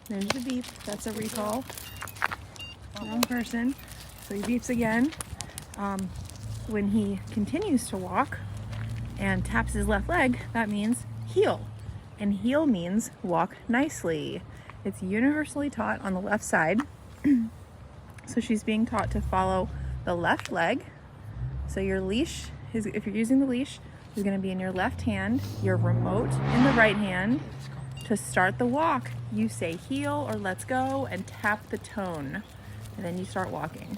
There's the beep. That's a recall. Wrong person. So he beeps again. When he continues to walk and taps his left leg, that means heel. And heel means walk nicely. It's universally taught on the left side. So she's being taught to follow the left leg. So your leash, if you're using the leash, is going to be in your left hand, your remote in the right hand. To start the walk, you say heel or let's go and tap the tone, and then you start walking.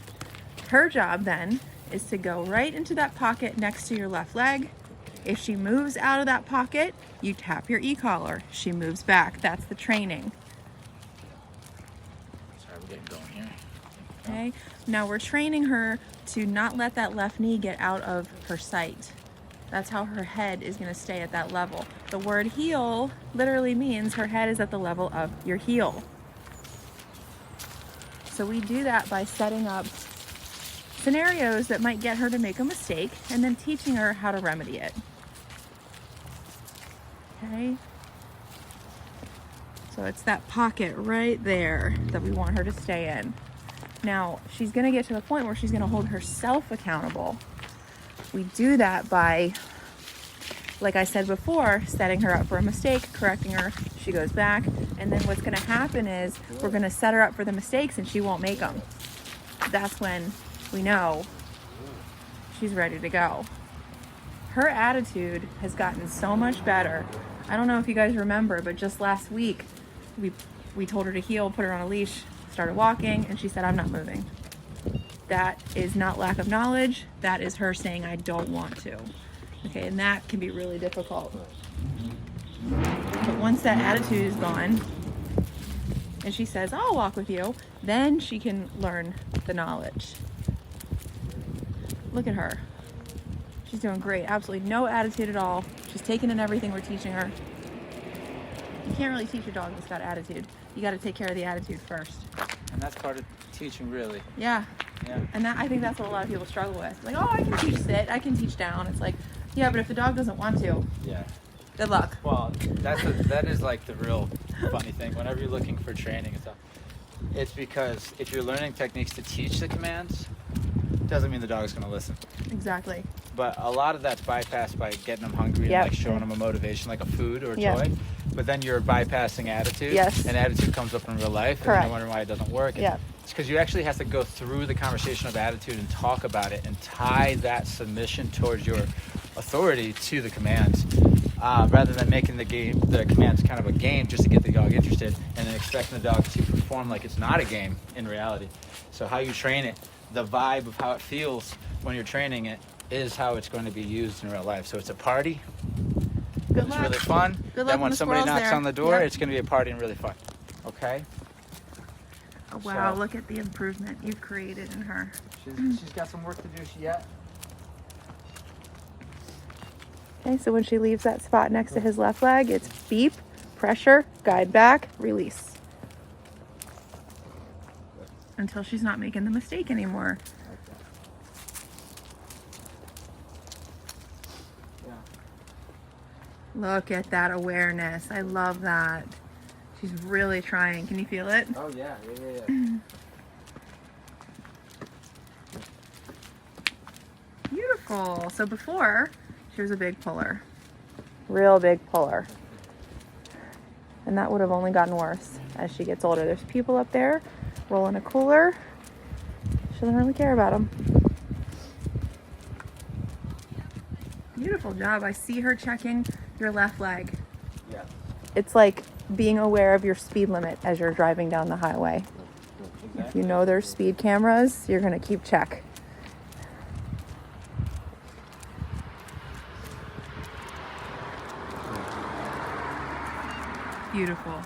Her job then is to go right into that pocket next to your left leg. If she moves out of that pocket, you tap your e-collar. She moves back. That's the training. Sorry, we're getting going here. Okay, now we're training her to not let that left knee get out of her sight. That's how her head is going to stay at that level. The word heel literally means her head is at the level of your heel. So we do that by setting up scenarios that might get her to make a mistake and then teaching her how to remedy it. Okay? So it's that pocket right there that we want her to stay in. Now, she's going to get to the point where she's going to hold herself accountable. We do that by, like I said before, setting her up for a mistake, correcting her, she goes back, and then what's going to happen is we're going to set her up for the mistakes and she won't make them. That's when we know she's ready to go. Her attitude has gotten so much better. I don't know if you guys remember, but just last week, we told her to heel, put her on a leash, started walking, and she said, I'm not moving. That is not lack of knowledge. That is her saying, I don't want to. Okay, and that can be really difficult. But once that attitude is gone, and she says, I'll walk with you, then she can learn the knowledge. Look at her. She's doing great. Absolutely no attitude at all. She's taking in everything we're teaching her. You can't really teach a dog that's got attitude. You got to take care of the attitude first. And that's part of teaching, really. Yeah. Yeah. And I think that's what a lot of people struggle with. Like, oh, I can teach sit, I can teach down. It's like, yeah, but if the dog doesn't want to, Yeah. good luck. Well, that is like the real funny thing. Whenever you're looking for training and stuff, it's because if you're learning techniques to teach the commands, doesn't mean the dog's going to listen. Exactly. But a lot of that's bypassed by getting them hungry Yep. and like showing them a motivation, like a food or a Yep. toy. But then you're bypassing attitude. Yes. And attitude comes up in real life. Correct. And you're wondering why it doesn't work. Yeah. It's because you actually have to go through the conversation of attitude and talk about it and tie that submission towards your authority to the commands, rather than making the commands kind of a game just to get the dog interested and then expecting the dog to perform like it's not a game in reality. So how you train it, the vibe of how it feels when you're training it is how it's going to be used in real life. So it's a party. Good It's luck. really fun. Good luck Then when when the somebody squirrel's knocks there. on the door, Yep. it's going to be a party and really fun. Okay? Oh, wow, So- look at the improvement you've created in her. She's got some work to do yet. Okay, so when she leaves that spot next to his left leg, it's beep, pressure, guide back, release. Until she's not making the mistake anymore. Look at that awareness. I love that. She's really trying. Can you feel it? Oh, yeah. Beautiful. So before, she was a big puller. Real big puller. And that would have only gotten worse as she gets older. There's people up there rolling a cooler. She doesn't really care about them. Beautiful job. I see her checking your left leg. Yeah. It's like being aware of your speed limit as you're driving down the highway. If you know there's speed cameras, you're going to keep check. Beautiful.